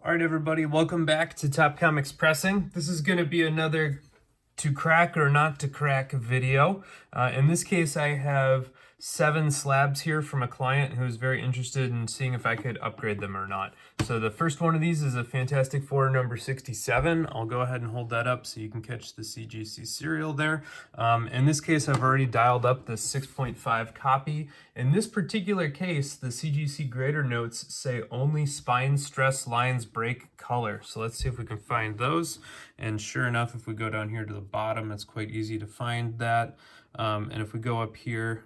All right, everybody, welcome back to Top Comics Pressing. This is going to be another to crack or not to crack video. In this case, I have 7 slabs here from a client who is very interested in seeing if I could upgrade them or not. So the first one of these is a Fantastic Four number 67. I'll go ahead and hold that up so you can catch the CGC serial there. In this case, I've already dialed up the 6.5 copy. In this particular case, the CGC grader notes say only spine stress lines break color. So let's see if we can find those. And sure enough, if we go down here to the bottom, it's quite easy to find that. And if we go up here,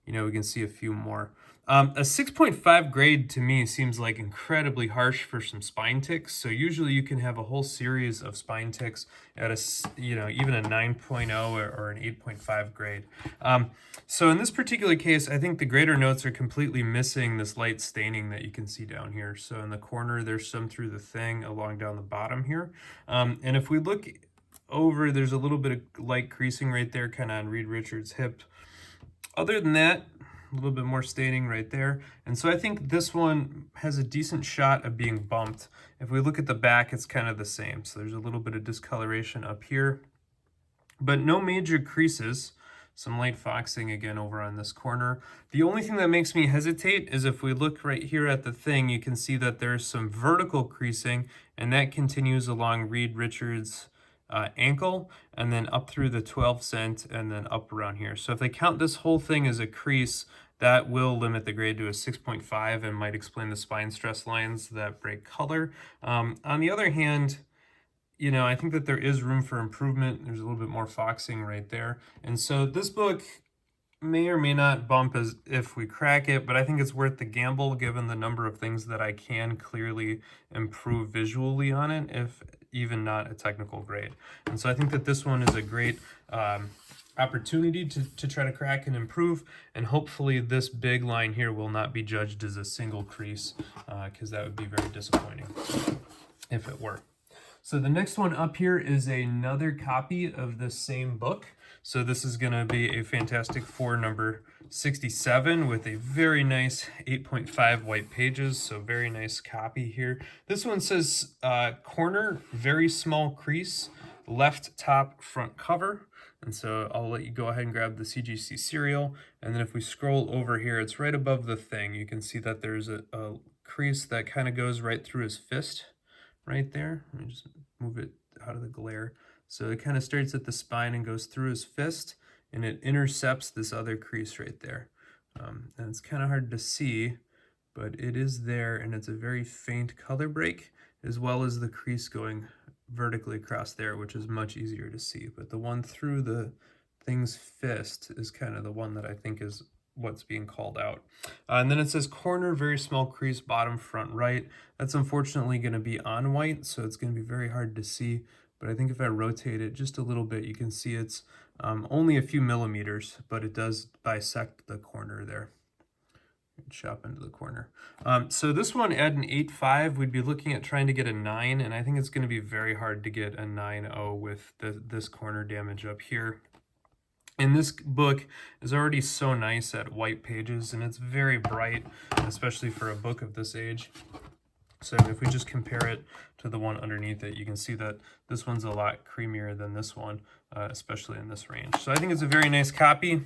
we can see a few more. A 6.5 grade to me seems like incredibly harsh for some spine ticks. So usually you can have a whole series of spine ticks at even a 9.0 or an 8.5 grade. So in this particular case, I think the grader notes are completely missing this light staining that you can see down here. So in the corner, there's some through the thing along down the bottom here. And if we look over, there's a little bit of light creasing right there, kind of on Reed Richards' hip. Other than that, a little bit more staining right there. And so I think this one has a decent shot of being bumped. If we look at the back, it's kind of the same. So there's a little bit of discoloration up here, but no major creases. Some light foxing again over on this corner. The only thing that makes me hesitate is if we look right here at the thing, you can see that there's some vertical creasing, and that continues along Reed Richards' ankle and then up through the 12 cent and then up around here. So if they count this whole thing as a crease, that will limit the grade to a 6.5 and might explain the spine stress lines that break color. On the other hand, I think that there is room for improvement. There's a little bit more foxing right there. And so this book may or may not bump as if we crack it, but I think it's worth the gamble given the number of things that I can clearly improve visually on it, if even not a technical grade. And so I think that this one is a great opportunity to try to crack and improve, and hopefully this big line here will not be judged as a single crease, because that would be very disappointing if it were. So the next one up here is another copy of the same book. So this is going to be a Fantastic Four number 67 with a very nice 8.5 white pages. So very nice copy here. This one says corner, very small crease, left top front cover. And so I'll let you go ahead and grab the CGC serial. And then if we scroll over here, it's right above the thing. You can see that there's a crease that kind of goes right through his fist right there. Let me just move it out of the glare. So it kind of starts at the spine and goes through his fist, and it intercepts this other crease right there. And it's kind of hard to see, but it is there, and it's a very faint color break, as well as the crease going vertically across there, which is much easier to see. But the one through the thing's fist is kind of the one that I think is what's being called out. And then it says corner, very small crease, bottom front right. That's unfortunately going to be on white, so it's going to be very hard to see. But I think if I rotate it just a little bit, you can see it's only a few millimeters, but it does bisect the corner there. Chop into the corner. So this one at an 8.5, we'd be looking at trying to get a 9, and I think it's going to be very hard to get a 9.0 with this corner damage up here. And this book is already so nice at white pages, and it's very bright, especially for a book of this age. So if we just compare it to the one underneath it, you can see that this one's a lot creamier than this one, especially in this range. So I think it's a very nice copy.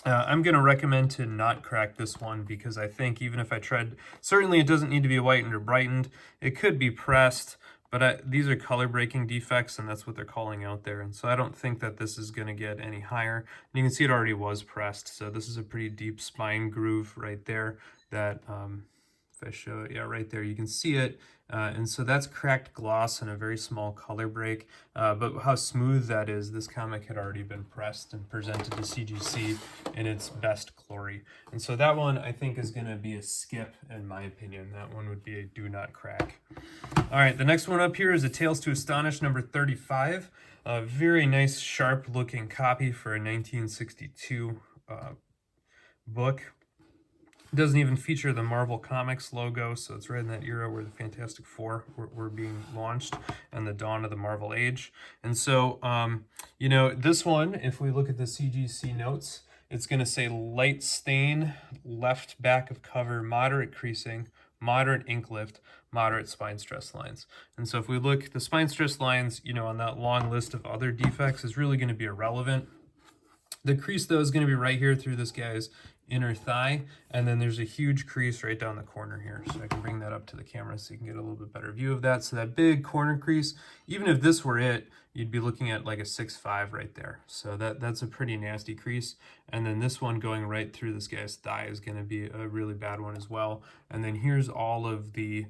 I'm going to recommend to not crack this one, because I think even if I tried, certainly it doesn't need to be whitened or brightened. It could be pressed, but these are color breaking defects, and that's what they're calling out there. And so I don't think that this is going to get any higher. And you can see it already was pressed. So this is a pretty deep spine groove right there that, if I show it, yeah, right there, you can see it. And so that's cracked gloss and a very small color break. But how smooth that is, this comic had already been pressed and presented to CGC in its best glory. And so that one, I think, is going to be a skip, in my opinion. That one would be a do not crack. All right, the next one up here is a Tales to Astonish number 35. A very nice, sharp-looking copy for a 1962 book. It doesn't even feature the Marvel Comics logo, so it's right in that era where the Fantastic Four were being launched and the dawn of the Marvel Age. And so, this one, if we look at the CGC notes, it's going to say light stain, left back of cover, moderate creasing, moderate ink lift, moderate spine stress lines. And so if we look, the spine stress lines, you know, on that long list of other defects is really going to be irrelevant. The crease, though, is going to be right here through this guy's inner thigh, and then there's a huge crease right down the corner here. So I can bring that up to the camera so you can get a little bit better view of that. So that big corner crease, even if this were it, you'd be looking at like a 6'5" right there. So that's a pretty nasty crease. And then this one going right through this guy's thigh is going to be a really bad one as well. And then here's all of the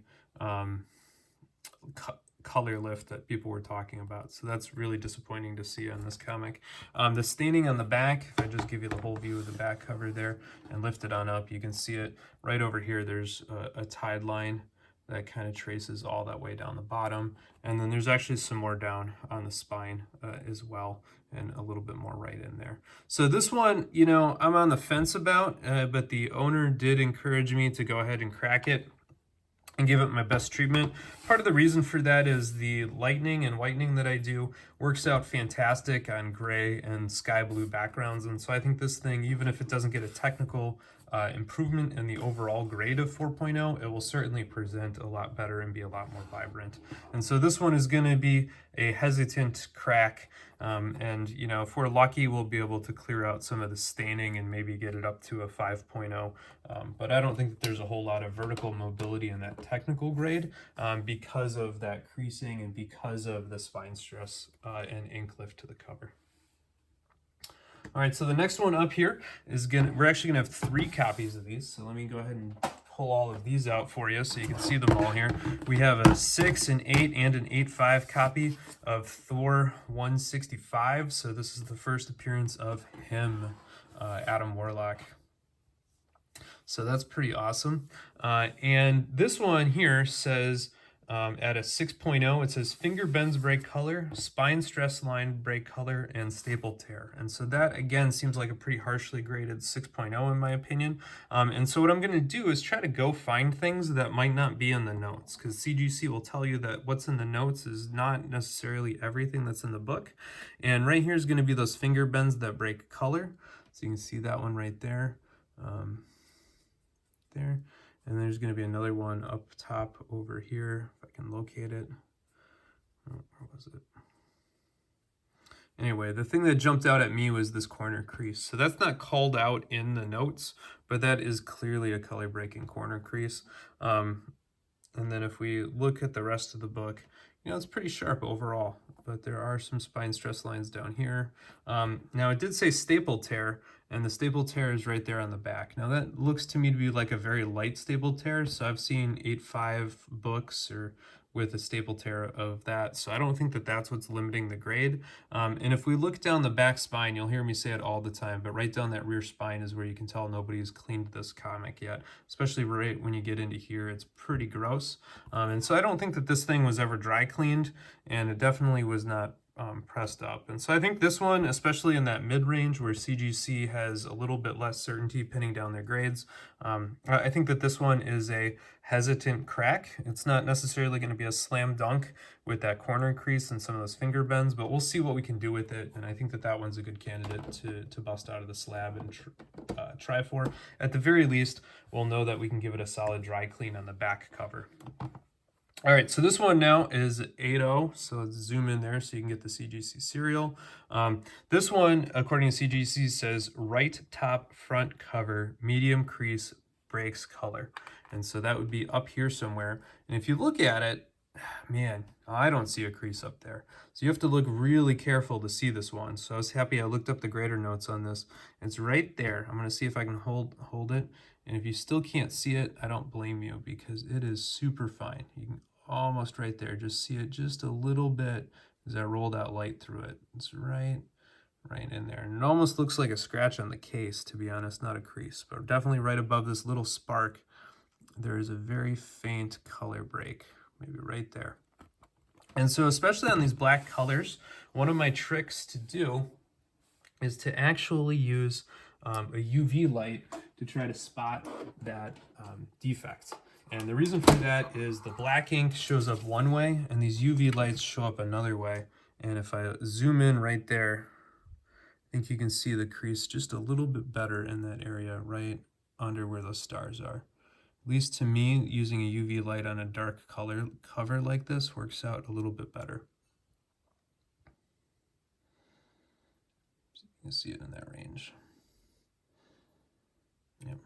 color lift that people were talking about. So that's really disappointing to see on this comic. The staining on the back, if I just give you the whole view of the back cover there and lift it on up, you can see it right over here. There's a tide line that kind of traces all that way down the bottom. And then there's actually some more down on the spine as well, and a little bit more right in there. So this one, you know, I'm on the fence about, but the owner did encourage me to go ahead and crack it and give it my best treatment. Part of the reason for that is the lightening and whitening that I do works out fantastic on gray and sky blue backgrounds. And so I think this thing, even if it doesn't get a technical improvement in the overall grade of 4.0, it will certainly present a lot better and be a lot more vibrant. And so this one is going to be a hesitant crack. And, you know, if we're lucky, we'll be able to clear out some of the staining and maybe get it up to a 5.0. But I don't think that there's a whole lot of vertical mobility in that technical grade because of that creasing and because of the spine stress and ink lift to the cover. All right, so the next one up here is we're actually gonna have 3 copies of these. So let me go ahead and pull all of these out for you so you can see them all here. We have a 6, an 8, and an 8.5 copy of Thor 165. So this is the first appearance of him, Adam Warlock. So that's pretty awesome. And this one here says, at a 6.0, it says finger bends break color, spine stress line break color, and staple tear. And so that, again, seems like a pretty harshly graded 6.0 in my opinion. And so what I'm going to do is try to go find things that might not be in the notes, because CGC will tell you that what's in the notes is not necessarily everything that's in the book. And right here is going to be those finger bends that break color. So you can see that one right there. There. And there's going to be another one up top over here, if I can locate it. Oh, where was it? Anyway, the thing that jumped out at me was this corner crease. So that's not called out in the notes, but that is clearly a color breaking corner crease. And then if we look at the rest of the book, you know, it's pretty sharp overall, but there are some spine stress lines down here. Now it did say staple tear, and the staple tear is right there on the back. Now that looks to me to be like a very light staple tear. So I've seen 8.5 books or with a staple tear of that. So I don't think that that's what's limiting the grade. And if we look down the back spine, you'll hear me say it all the time, but right down that rear spine is where you can tell nobody's cleaned this comic yet, especially right when you get into here. It's pretty gross. And so I don't think that this thing was ever dry cleaned, and it definitely was not pressed up. And so I think this one, especially in that mid-range where CGC has a little bit less certainty pinning down their grades, I think that this one is a hesitant crack. It's not necessarily going to be a slam dunk with that corner crease and some of those finger bends, but we'll see what we can do with it. And I think that that one's a good candidate to bust out of the slab and try for. At the very least, we'll know that we can give it a solid dry clean on the back cover. All right, so this one now is 8.0, so let's zoom in there so you can get the CGC serial. This one, according to CGC, says right top front cover, medium crease, breaks color. And so that would be up here somewhere. And if you look at it, man, I don't see a crease up there. So you have to look really careful to see this one. So I was happy I looked up the grader notes on this. It's right there. I'm going to see if I can hold it. And if you still can't see it, I don't blame you, because it is super fine. You can almost right there, just see it just a little bit as I roll that light through it. It's right in there. And it almost looks like a scratch on the case, to be honest, not a crease, but definitely right above this little spark, there is a very faint color break, maybe right there. And so especially on these black colors, one of my tricks to do is to actually use a UV light to try to spot that defect. And the reason for that is the black ink shows up one way and these UV lights show up another way. And if I zoom in right there, I think you can see the crease just a little bit better in that area right under where those stars are. At least to me, using a UV light on a dark color cover like this works out a little bit better. So you can see it in that range. Yep.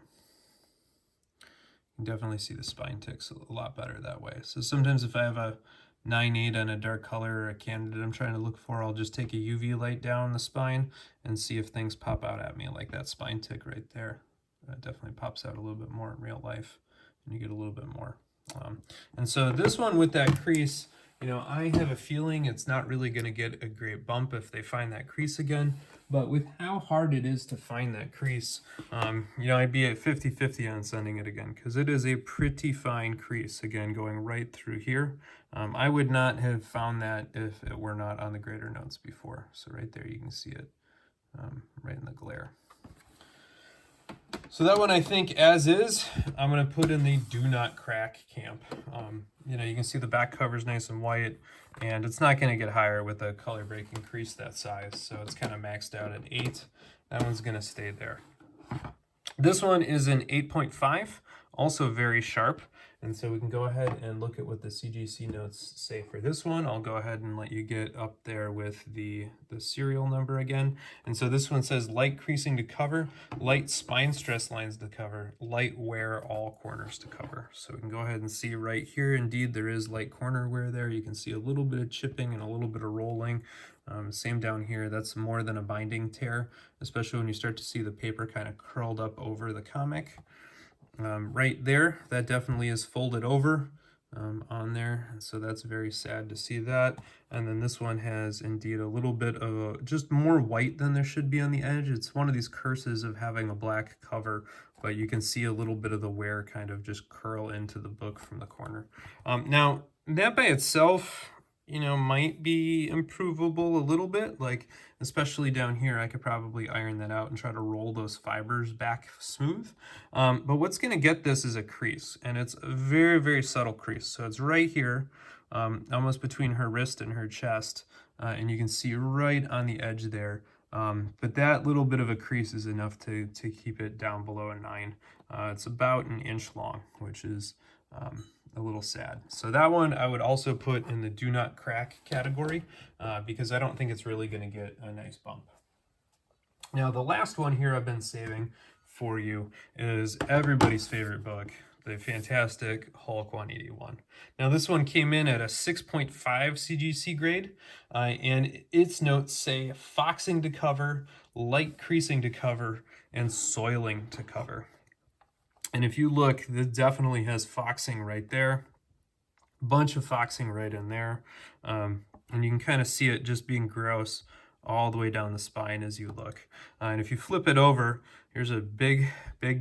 You can definitely see the spine ticks a lot better that way. So sometimes if I have a 9/8 on a dark color or a candidate I'm trying to look for, I'll just take a UV light down the spine and see if things pop out at me, like that spine tick right there. That definitely pops out a little bit more in real life, and you get a little bit more. And so this one with that crease, you know, I have a feeling it's not really going to get a great bump if they find that crease again. But with how hard it is to find that crease, you know, I'd be at 50-50 on sending it again, because it is a pretty fine crease, again, going right through here. I would not have found that if it were not on the grader notes before. So right there, you can see it right in the glare. So that one, I think, as is, I'm going to put in the do not crack camp. You know, you can see the back cover is nice and white, and it's not going to get higher with a color breaking crease that size. So it's kind of maxed out at 8. That one's going to stay there. This one is an 8.5, also very sharp. And so we can go ahead and look at what the CGC notes say for this one. I'll go ahead and let you get up there with the serial number again. And so this one says light creasing to cover, light spine stress lines to cover, light wear all corners to cover. So we can go ahead and see right here, indeed, there is light corner wear there. You can see a little bit of chipping and a little bit of rolling. Same down here, that's more than a binding tear, especially when you start to see the paper kind of curled up over the comic. Right there, that definitely is folded over on there, and so that's very sad to see that. And then this one has indeed a little bit of just more white than there should be on the edge. It's one of these curses of having a black cover, but you can see a little bit of the wear kind of just curl into the book from the corner. Now, that by itself, you know, might be improvable a little bit, like especially down here, I could probably iron that out and try to roll those fibers back smooth. But what's going to get this is a crease, and it's a very, very subtle crease. So it's right here, almost between her wrist and her chest, and you can see right on the edge there. But that little bit of a crease is enough to keep it down below a 9. It's about an inch long, which is a little sad. So that one I would also put in the do not crack category because I don't think it's really going to get a nice bump. Now the last one here I've been saving for you is everybody's favorite book, the fantastic Hulk 181. Now this one came in at a 6.5 CGC grade, and its notes say foxing to cover, light creasing to cover, and soiling to cover. And if you look, this definitely has foxing right there, bunch of foxing right in there, and you can kind of see it just being gross all the way down the spine as you look. And if you flip it over, here's a big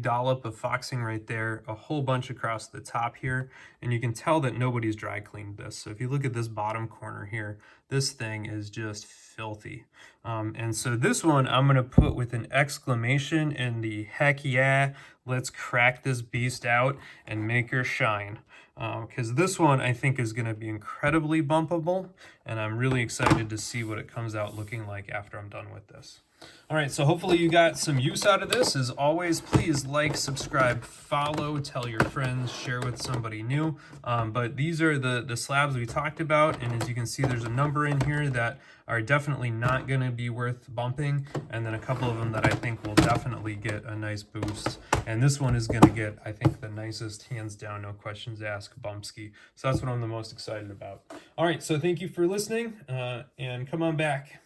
dollop of foxing right there, a whole bunch across the top here, and you can tell that nobody's dry cleaned this. So if you look at this bottom corner here, this thing is just filthy. And so this one I'm going to put with an exclamation in the heck yeah, let's crack this beast out and make her shine. Because this one I think is going to be incredibly bumpable, and I'm really excited to see what it comes out looking like after I'm done with this. All right, so hopefully you got some use out of this. As always, please like, subscribe, follow, tell your friends, share with somebody new. But these are the slabs we talked about, and as you can see, there's a number in here that are definitely not going to be worth bumping, and then a couple of them that I think will definitely get a nice boost. And this one is going to get, I think, the nicest, hands down, no questions asked, Bumkski. So that's what I'm the most excited about. All right, so thank you for listening, and come on back.